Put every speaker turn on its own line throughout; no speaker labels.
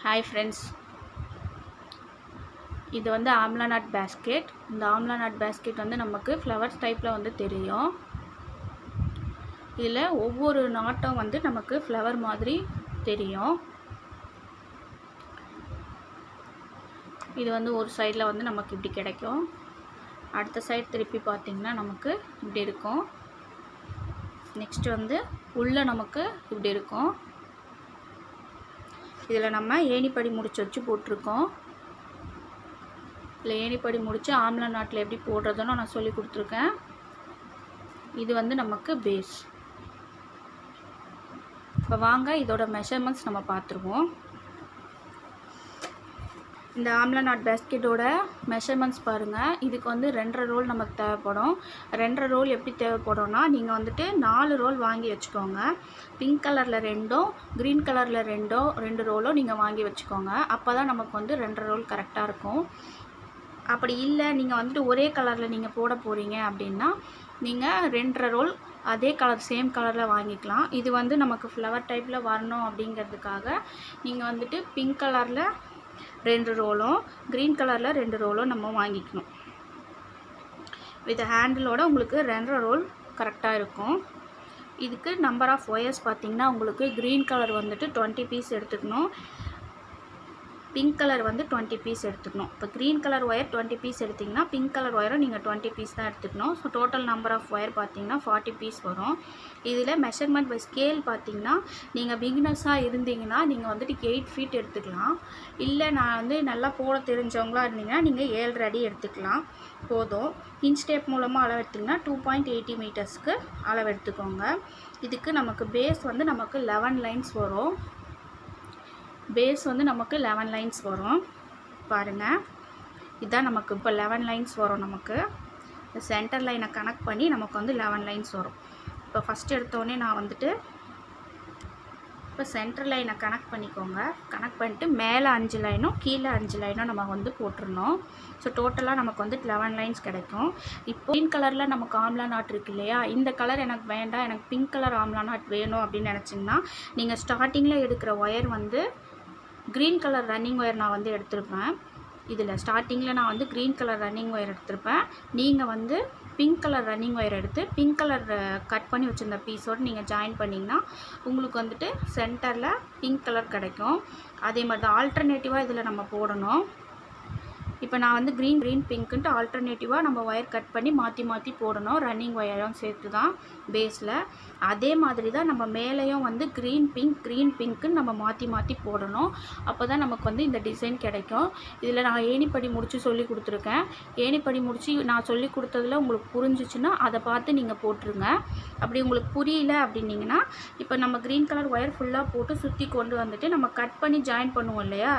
Hi friends, இது வந்து amla nut basket. இந்த amla nut basket வந்து நமக்கு flowers typeல வந்து தெரியும். இதுல ஒவ்வொரு நாட்டும் வந்து நமக்கு flower மாதிரி தெரியும். இது வந்து ஒரு சைடுல வந்து நமக்கு இப்படி கிடைக்கும். அடுத்த சைடு திருப்பி பாத்தீங்கன்னா நமக்கு இப்படி இருக்கும். நெக்ஸ்ட் வந்து உள்ள நமக்கு இப்படி இருக்கும். இதுல நம்ம ஏணிப்படி முடிச்சு வச்சு போட்டுருக்கோம். இல்லை ஏணிப்படி முடிச்சு ஆம்லா நாட்டில் எப்படி போடுறதுன்னு நான் சொல்லி கொடுத்துருக்கேன். இது வந்து நமக்கு பேஸ். இப்போ வாங்க இதோட மெஷர்மெண்ட்ஸ் நம்ம பார்த்துருவோம். இந்த ஆம்லா நாட் பேஸ்கெட்டோட மெஷர்மெண்ட்ஸ் பாருங்கள். இதுக்கு வந்து 2.5 ரோல் நமக்கு தேவைப்படும். 2.5 ரோல் எப்படி தேவைப்படும்னா, நீங்கள் வந்துட்டு 4 ரோல் வாங்கி வச்சுக்கோங்க. பிங்க் கலரில் 2ம் க்ரீன் கலரில் 2 ரோலும் நீங்கள் வாங்கி வச்சுக்கோங்க. அப்போ தான் நமக்கு வந்து 2.5 ரோல் கரெக்டாக இருக்கும். அப்படி இல்லை நீங்கள் வந்துட்டு ஒரே கலரில் நீங்கள் போட போகிறீங்க அப்படின்னா நீங்கள் 2.5 ரோல் அதே கலர் சேம் கலரில் வாங்கிக்கலாம். இது வந்து நமக்கு ஃப்ளவர் டைப்பில் வரணும் அப்படிங்கிறதுக்காக நீங்கள் வந்துட்டு பிங்க் கலரில் 2 ரோலும் க்ரீன் கலரில் 2 ரோலும் நம்ம வாங்கிக்கணும். வித் ஹேண்டிலோட உங்களுக்கு 2.5 ரோல் கரெக்டாக இருக்கும். இதுக்கு நம்பர் ஆஃப் ஒயர்ஸ் பார்த்திங்கன்னா உங்களுக்கு க்ரீன் கலர் வந்துட்டு 20 பீஸ் எடுத்துக்கணும். பிங்க் கலர் வந்து 20 பீஸ் எடுத்துக்கணும். இப்போ க்ரீன் கலர் ஒயர் 20 பீஸ் எடுத்திங்கன்னா பிங்க் கலர் ஒயரும் நீங்கள் 20 பீஸ் தான் எடுத்துக்கணும். So total number of wire பார்த்திங்கன்னா 40 பீஸ் வரும். இதில் மெஷர்மெண்ட் பை ஸ்கேல் பார்த்திங்கன்னா நீங்கள் பிகினர்ஸாக இருந்தீங்கன்னா நீங்கள் வந்துட்டு 8 ஃபீட் எடுத்துக்கலாம். இல்லை நான் வந்து நல்லா போட தெரிஞ்சவங்களா இருந்தீங்கன்னா நீங்கள் 7.5 அடி எடுத்துக்கலாம் போதும். இன்ச் டேப் மூலமாக அளவு எடுத்திங்கன்னா 2.80 மீட்டர்ஸ்க்கு அளவு எடுத்துக்கோங்க. இதுக்கு நமக்கு பேஸ் வந்து நமக்கு 11 லைன்ஸ் வரும். பேஸ் வந்து நமக்கு 11 லைன்ஸ் வரும். பாருங்கள், இதுதான் நமக்கு இப்போ 11 லைன்ஸ் வரும். நமக்கு சென்டர் லைனை கனெக்ட் பண்ணி நமக்கு வந்து 11 லைன்ஸ் வரும். இப்போ ஃபஸ்ட் எடுத்தோடனே நான் வந்துட்டு இப்போ சென்டர் லைனை கனெக்ட் பண்ணிக்கோங்க. கனெக்ட் பண்ணிட்டு மேலே 5 லைனும் கீழே 5 லைனும் நம்ம வந்து போட்டுருணும். ஸோ டோட்டலாக நமக்கு வந்து 11 லைன்ஸ் கிடைக்கும். இப்போ க்ரீன் கலரில் நமக்கு ஆம்லா நாட் இருக்கு இல்லையா, இந்த கலர் எனக்கு வேண்டாம், எனக்கு பிங்க் கலர் ஆம்லா நாட் வேணும் அப்படின்னு நினச்சிங்கன்னா நீங்கள் ஸ்டார்டிங்கில் எடுக்கிற ஒயர் வந்து க்ரீன் கலர் ரன்னிங் ஒயர் நான் வந்து எடுத்திருப்பேன். இதில் ஸ்டார்டிங்கில் நான் வந்து க்ரீன் கலர் ரன்னிங் ஒயர் எடுத்திருப்பேன். நீங்கள் வந்து பிங்க் கலர் ரன்னிங் ஒயர் எடுத்து பிங்க் கலர் கட் பண்ணி வச்சுருந்த பீஸோடு நீங்கள் ஜாயின் பண்ணிங்கன்னா உங்களுக்கு வந்துட்டு சென்டரில் பிங்க் கலர் கிடைக்கும். அதே மாதிரி தான் ஆல்டர்னேட்டிவாக இதில் நம்ம போடணும். இப்போ நான் வந்து க்ரீன் பிங்க்குன்ட்டு ஆல்டர்னேட்டிவாக நம்ம ஒயர் கட் பண்ணி மாற்றி போடணும். ரன்னிங் ஒயரும் சேர்த்து தான் பேஸில். அதே மாதிரி தான் நம்ம மேலேயும் வந்து க்ரீன் பிங்க்குன்னு நம்ம மாற்றி போடணும். அப்போ தான் நமக்கு வந்து இந்த டிசைன் கிடைக்கும். இதில் நான் ஏணிப்படி முடித்து சொல்லி கொடுத்துருக்கேன். ஏணிப்படி முடித்து நான் சொல்லி கொடுத்ததில் உங்களுக்கு புரிஞ்சிச்சுன்னா அதை பார்த்து நீங்கள் போட்டுருங்க. அப்படி உங்களுக்கு புரியல அப்படின்னிங்கன்னா இப்போ நம்ம க்ரீன் கலர் ஒயர் ஃபுல்லாக போட்டு சுற்றி கொண்டு வந்துட்டு நம்ம கட் பண்ணி ஜாயின் பண்ணுவோம் இல்லையா,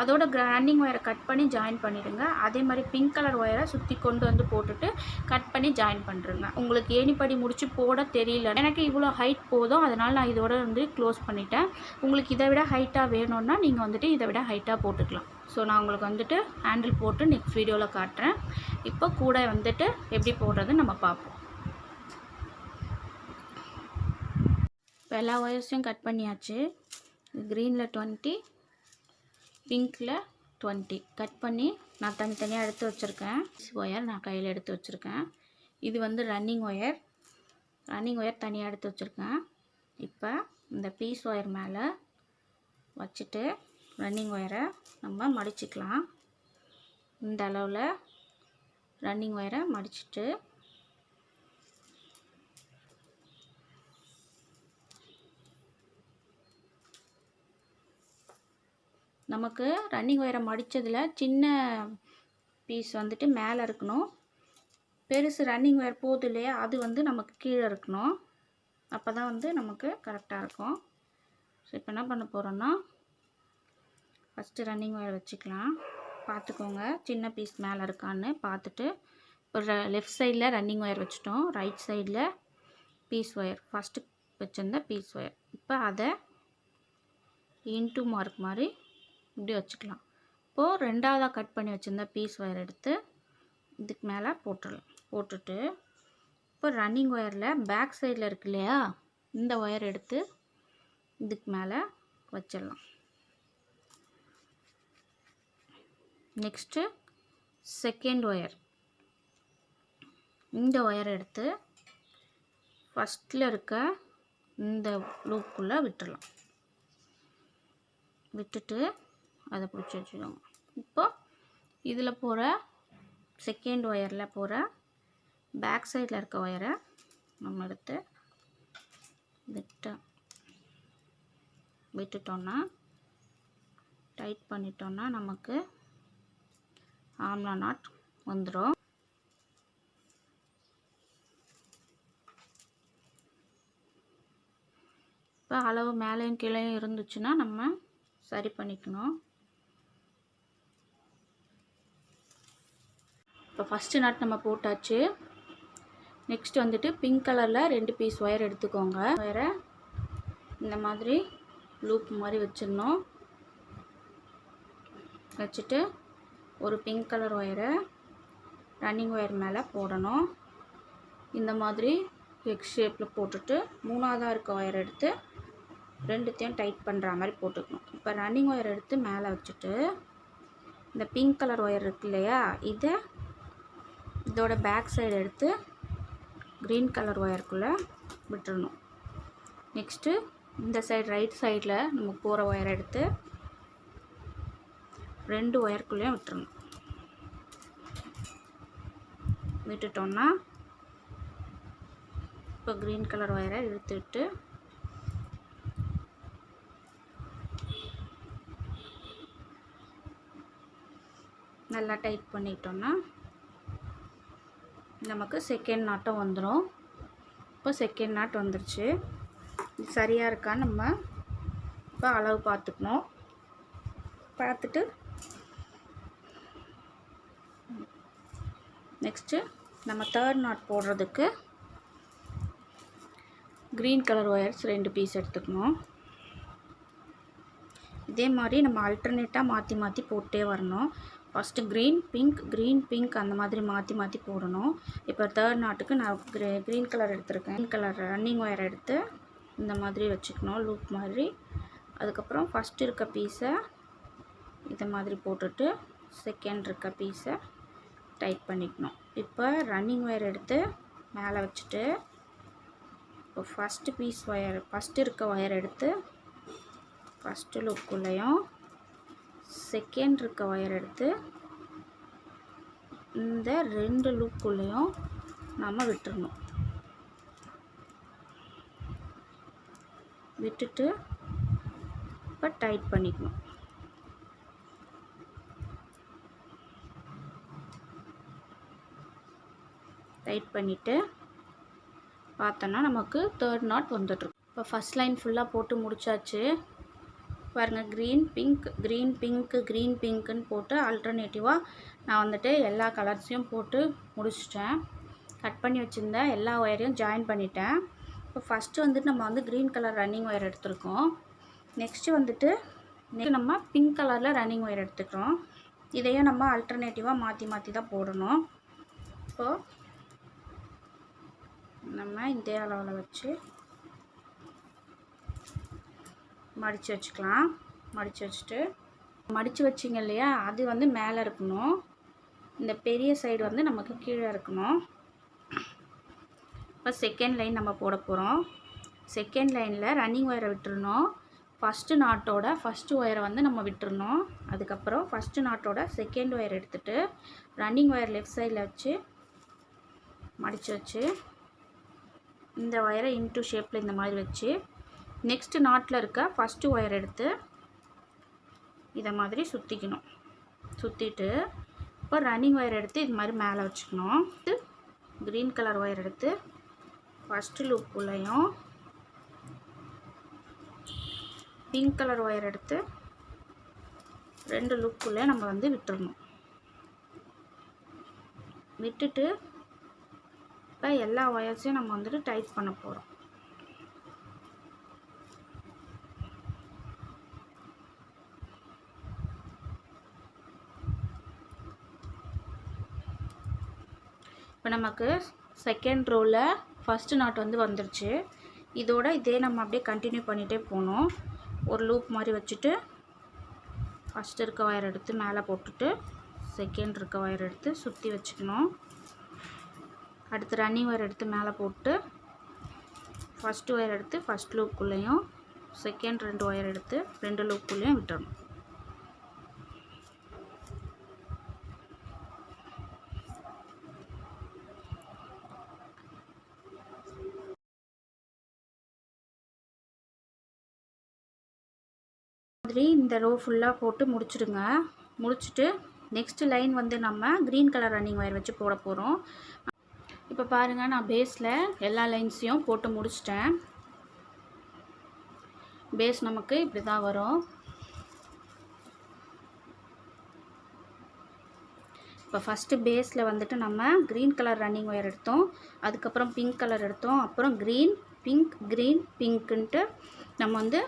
அதோட ரன்னிங் ஒயரை கட் பண்ணி ஜாயின் பண்ணிவிடுங்க. அதே மாதிரி பிங்க் கலர் ஒயரை சுற்றி கொண்டு வந்து போட்டுட்டு கட் பண்ணி ஜாயின் பண்ணுறேங்க. உங்களுக்கு ஏணிப்படி முடிச்சு போட தெரியல, எனக்கு இவ்வளோ ஹைட் போதும், அதனால் நான் இதோட வந்து க்ளோஸ் பண்ணிட்டேன். உங்களுக்கு இதை விட ஹைட்டாக வேணும்னா நீங்கள் வந்துட்டு இதை விட ஹைட்டாக போட்டுக்கலாம். ஸோ நான் உங்களுக்கு வந்துட்டு ஹேண்டில் போட்டு நெக்ஸ்ட் வீடியோவில் காட்டுறேன். இப்போ கூடை வந்துட்டு எப்படி போடுறதுன்னு நம்ம பார்ப்போம். இப்போ எல்லா ஒயர்ஸையும் கட் பண்ணியாச்சு. க்ரீனில் 20, பிங்க்கில் 20 கட் பண்ணி நான் தனித்தனியாக எடுத்து வச்சுருக்கேன். ஒயர் நான் கையில் எடுத்து வச்சுருக்கேன். இது வந்து ரன்னிங் ஒயர் தனியாக எடுத்து வச்சுருக்கேன். இப்போ இந்த பீஸ் ஒயர் மேலே வச்சுட்டு ரன்னிங் ஒயரை நம்ம மடிச்சுக்கலாம். இந்த அளவில் ரன்னிங் ஒயரை மடிச்சுட்டு நமக்கு ரன்னிங் ஒயரை மடித்ததில் சின்ன பீஸ் வந்துட்டு மேலே இருக்கணும். பெருசு ரன்னிங் ஒயர் போகுது இல்லையா, அது வந்து நமக்கு கீழே இருக்கணும். அப்போ தான் வந்து நமக்கு கரெக்டாக இருக்கும். ஸோ இப்போ என்ன பண்ண போகிறோன்னா, ஃபஸ்ட்டு ரன்னிங் ஒயர் வச்சுக்கலாம். பார்த்துக்கோங்க சின்ன பீஸ் மேலே இருக்கான்னு பார்த்துட்டு. இப்போ லெஃப்ட் சைடில் ரன்னிங் ஒயர் வச்சுட்டோம். ரைட் சைடில் பீஸ் ஒயர் ஃபஸ்ட்டு வச்சுருந்த பீஸ் ஒயர். இப்போ அதை இன்டூ மார்க் மாதிரி இப்படி வச்சுக்கலாம். இப்போது ரெண்டாவதாக கட் பண்ணி வச்சுருந்த பீஸ் ஒயர் எடுத்து இதுக்கு மேலே போட்டுட்டு இப்போ ரன்னிங் ஒயரில் பேக் சைடில் இருக்கு இல்லையா, இந்த ஒயர் எடுத்து இதுக்கு மேலே வச்சிடலாம். நெக்ஸ்ட்டு செகண்ட் ஒயர், இந்த ஒயரை எடுத்து ஃபஸ்ட்டில் இருக்க இந்த லூப்புக்குள்ளே விட்டுடலாம். விட்டுட்டு அதை பிடிச்சி வச்சுக்கோங்க. இப்போ இதில் போகிற செகண்ட் ஒயரில் போகிற பேக் சைடில் இருக்க ஒயரை நம்ம எடுத்து விட்டுட்டோன்னா டைட் பண்ணிட்டோன்னா நமக்கு ஆம்லா நாட் வந்துடும். இப்போ அளவு மேலேயும் கீழேயும் இருந்துச்சுன்னா நம்ம சரி பண்ணிக்கணும். இப்போ ஃபஸ்ட்டு நாட் நம்ம போட்டாச்சு. நெக்ஸ்ட் வந்துட்டு பிங்க் கலரில் 2 பீஸ் ஒயர் எடுத்துக்கோங்க. ஒயரை இந்த மாதிரி லூப் மாதிரி வச்சிடணும். வச்சுட்டு ஒரு பிங்க் கலர் ஒயரை ரன்னிங் ஒயர் மேலே போடணும். இந்த மாதிரி எக்ஸ் ஷேப்பில் போட்டுட்டு 3ஆவதாக இருக்க ஒயர் எடுத்து 2த்தையும் டைட் பண்ணுற மாதிரி போட்டுக்கணும். இப்போ ரன்னிங் ஒயர் எடுத்து மேலே வச்சுட்டு இந்த பிங்க் கலர் ஒயர் இருக்கு இல்லையா, இதோட பேக் சைடு எடுத்து க்ரீன் கலர் ஒயருக்குள்ளே விட்டுடணும். நெக்ஸ்ட்டு இந்த சைடு ரைட் சைடில் நம்ம போகிற ஒயரை எடுத்து 2 ஒயருக்குள்ளேயும் விட்டுறணும். விட்டுட்டோன்னா இப்போ க்ரீன் கலர் ஒயரை இழுத்துட்டு நல்லா டைட் பண்ணிட்டோன்னா நமக்கு செகண்ட் நாட்டும் வந்துடும். இப்போ செகண்ட் நாட் வந்துருச்சு. இது சரியாக இருக்கான்னு நம்ம இப்போ அளவு பார்த்துக்கணும். பார்த்துட்டு நெக்ஸ்ட்டு நம்ம தேர்ட் நாட் போடுறதுக்கு க்ரீன் கலர் ஒயர்ஸ் 2 பீஸ் எடுத்துக்கணும். இதே மாதிரி நம்ம ஆல்டர்னேட்டாக மாற்றி மாற்றி போட்டே வரணும். ஃபஸ்ட்டு க்ரீன் பிங்க் அந்த மாதிரி மாற்றி மாற்றி போடணும். இப்போ தேர்ட் நாட்டுக்கு நான் க்ரீன் கலர் எடுத்துருக்கேன். க்ரீன் கலர் ரன்னிங் ஒயர் எடுத்து இந்த மாதிரி வச்சுக்கணும், லூப் மாதிரி. அதுக்கப்புறம் ஃபஸ்ட்டு இருக்க பீஸை இதை மாதிரி போட்டுட்டு செகண்ட் இருக்க பீஸை டைட் பண்ணிக்கணும். இப்போ ரன்னிங் ஒயர் எடுத்து மேலே வச்சுட்டு இப்போ ஃபஸ்ட்டு இருக்க ஒயர் எடுத்து ஃபஸ்ட்டு லூப்புக்குள்ளேயும் செகண்ட் இருக்க ஒயர் எடுத்து இந்த 2 லூப்புக்குள்ளேயும் நம்ம விட்டுறணும். விட்டுட்டு இப்போ டைட் பண்ணிக்கணும். டைட் பண்ணிவிட்டு பார்த்தோன்னா நமக்கு தேர்ட் நாட் வந்துட்டுருக்கு. இப்போ ஃபஸ்ட் லைன் ஃபுல்லாக போட்டு முடிச்சாச்சு. பாருங்கள், க்ரீன் பிங்க்குன்னு போட்டு ஆல்டர்னேட்டிவாக நான் வந்துட்டு எல்லா கலர்ஸையும் போட்டு முடிச்சிட்டேன். கட் பண்ணி வச்சுருந்த எல்லா ஒயரையும் ஜாயின் பண்ணிட்டேன். இப்போ ஃபஸ்ட்டு வந்துட்டு நம்ம வந்து க்ரீன் கலர் ரன்னிங் ஒயர் எடுத்துருக்கோம். நெக்ஸ்ட்டு வந்துட்டு நம்ம பிங்க் கலரில் ரன்னிங் ஒயர் எடுத்துக்கிறோம். இதையும் நம்ம ஆல்டர்னேட்டிவாக மாற்றி மாற்றி தான் போடணும். இப்போது நம்ம இதே அளவில் வச்சு மடித்து வச்சுக்கலாம். மடித்து வச்சிங்க இல்லையா, அது வந்து மேலே இருக்கணும். இந்த பெரிய சைடு வந்து நமக்கு கீழே இருக்கணும். இப்போ செகண்ட் லைன் நம்ம போட போகிறோம். செகண்ட் லைனில் ரன்னிங் ஒயரை விட்டுறணும். ஃபஸ்ட்டு நாட்டோட ஃபஸ்ட்டு ஒயரை வந்து நம்ம விட்டுறணும். அதுக்கப்புறம் ஃபஸ்ட்டு நாட்டோட செகண்ட் ஒயர் எடுத்துகிட்டு ரன்னிங் ஒயர் லெஃப்ட் சைடில் வச்சு மடித்து வச்சு இந்த ஒயரை இன்டூ ஷேப்பில் இந்த மாதிரி வச்சு நெக்ஸ்ட் நாட்டில் இருக்க ஃபஸ்ட்டு ஒயர் எடுத்து இதை மாதிரி சுற்றிக்கணும். சுற்றிட்டு இப்போ ரன்னிங் ஒயர் எடுத்து இது மாதிரி மேலே வச்சுக்கணும். க்ரீன் கலர் ஒயர் எடுத்து ஃபஸ்ட்டு லூப்புக்குள்ளேயும் பிங்க் கலர் ஒயர் எடுத்து 2 லூப்புக்குள்ளே நம்ம வந்து விட்டுறணும். விட்டுட்டு இப்போ எல்லா ஒயர்ஸையும் நம்ம வந்துட்டு டைட் பண்ண போகிறோம். இப்போ நமக்கு செகண்ட் ரோவில் ஃபஸ்ட்டு நாட் வந்து வந்துருச்சு. இதே நம்ம அப்படியே கண்டினியூ பண்ணிகிட்டே போகணும். ஒரு லூப் மாதிரி வச்சுட்டு ஃபஸ்ட்டு இருக்க ஒயர் எடுத்து மேலே போட்டுட்டு செகண்ட் இருக்க ஒயர் எடுத்து சுற்றி வச்சுக்கணும். அடுத்து ரன்னிங் ஒயர் எடுத்து மேலே போட்டு ஃபஸ்ட்டு ஒயர் எடுத்து ஃபஸ்ட் லூப்புக்குள்ளேயும் செகண்ட் 2 ஒயர் எடுத்து 2 லூப்புக்குள்ளேயும் விட்டுறணும். மாதிரி இந்த ரோ ஃபுல்லாக போட்டு முடிச்சுடுங்க. முடிச்சுட்டு நெக்ஸ்ட் லைன் வந்து நம்ம க்ரீன் கலர் ரன்னிங் ஒயர் வச்சு போட போகிறோம். இப்போ பாருங்கள், நான் பேஸில் எல்லா லைன்ஸையும் போட்டு முடிச்சிட்டேன். பேஸ் நமக்கு இப்படி தான் வரும். இப்போ ஃபஸ்ட்டு பேஸில் வந்துட்டு நம்ம க்ரீன் கலர் ரன்னிங் ஒயர் எடுத்தோம், அதுக்கப்புறம் பிங்க் கலர் எடுத்தோம், அப்புறம் க்ரீன் பிங்க்குன்ட்டு நம்ம வந்து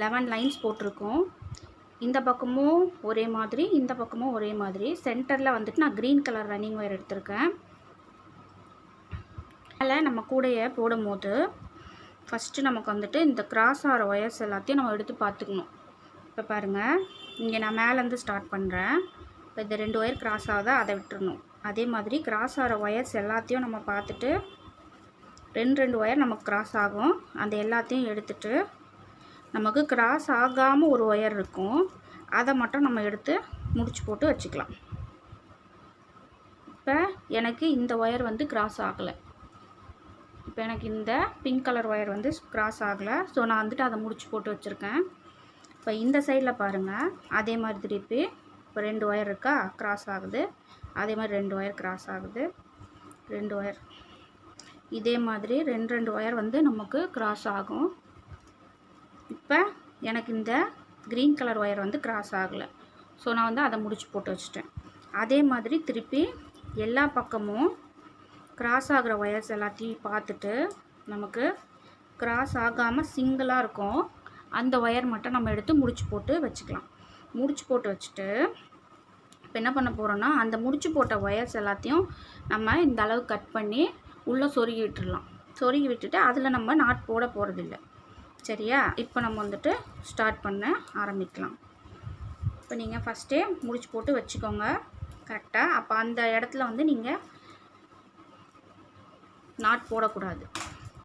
11 லைன்ஸ் போட்டிருக்கோம். இந்த பக்கமும் ஒரே மாதிரி, இந்த பக்கமும் ஒரே மாதிரி. சென்டரில் வந்துட்டு நான் க்ரீன் கலர் ரன்னிங் ஒயர் எடுத்திருக்கேன். அதில் நம்ம கூடைய போடும்போது ஃபஸ்ட்டு நமக்கு வந்துட்டு இந்த கிராஸ் ஆகிற ஒயர்ஸ் எல்லாத்தையும் நம்ம எடுத்து பார்த்துக்கணும். இப்போ பாருங்கள், இங்கே நான் மேலேருந்து ஸ்டார்ட் பண்ணுறேன். இப்போ இந்த 2 ஒயர் கிராஸ் ஆகுதா, அதை விட்டுறணும். அதே மாதிரி கிராஸ் ஆகிற ஒயர்ஸ் எல்லாத்தையும் நம்ம பார்த்துட்டு 2 ஒயர் நமக்கு கிராஸ் ஆகும், அந்த எல்லாத்தையும் எடுத்துட்டு நமக்கு கிராஸ் ஆகாமல் ஒரு ஒயர் இருக்கும், அதை மட்டும் நம்ம எடுத்து முடிச்சு போட்டு வச்சுக்கலாம். இப்போ எனக்கு இந்த ஒயர் வந்து கிராஸ் ஆகலை. இப்போ எனக்கு இந்த பிங்க் கலர் ஒயர் வந்து கிராஸ் ஆகலை. ஸோ நான் வந்துட்டு அதை முடிச்சு போட்டு வச்சுருக்கேன். இப்போ இந்த சைடில் பாருங்கள், அதே மாதிரி திருப்பி இப்போ 2 ஒயர் இருக்கா, கிராஸ் ஆகுது. அதே மாதிரி 2 ஒயர் கிராஸ் ஆகுது, 2 ஒயர். இதே மாதிரி 2 ஒயர் வந்து நமக்கு கிராஸ் ஆகும். இப்போ எனக்கு இந்த க்ரீன் கலர் ஒயர் வந்து கிராஸ் ஆகலை. ஸோ நான் வந்து அதை முடிச்சு போட்டு வச்சுட்டேன். அதே மாதிரி திருப்பி எல்லா பக்கமும் கிராஸ் ஆகிற ஒயர்ஸ் எல்லாத்தையும் பார்த்துட்டு நமக்கு கிராஸ் ஆகாமல் சிங்கிளாக இருக்கும், அந்த ஒயர் மட்டும் நம்ம எடுத்து முடிச்சு போட்டு வச்சுக்கலாம். முடிச்சு போட்டு வச்சுட்டு இப்போ என்ன பண்ண போகிறோன்னா, அந்த முடிச்சு போட்ட ஒயர்ஸ் எல்லாத்தையும் நம்ம இந்த அளவு கட் பண்ணி உள்ளே சொருகி விட்டுடலாம். சொருகி விட்டுட்டு அதில் நம்ம நாட் போட போகிறதில்ல. சரியா? இப்போ நம்ம வந்துட்டு ஸ்டார்ட் பண்ண ஆரம்பிக்கலாம். இப்போ நீங்கள் ஃபஸ்ட்டே முடிச்சு போட்டு வச்சுக்கோங்க கரெக்டாக. அப்போ அந்த இடத்துல வந்து நீங்கள் நாட் போடக்கூடாது.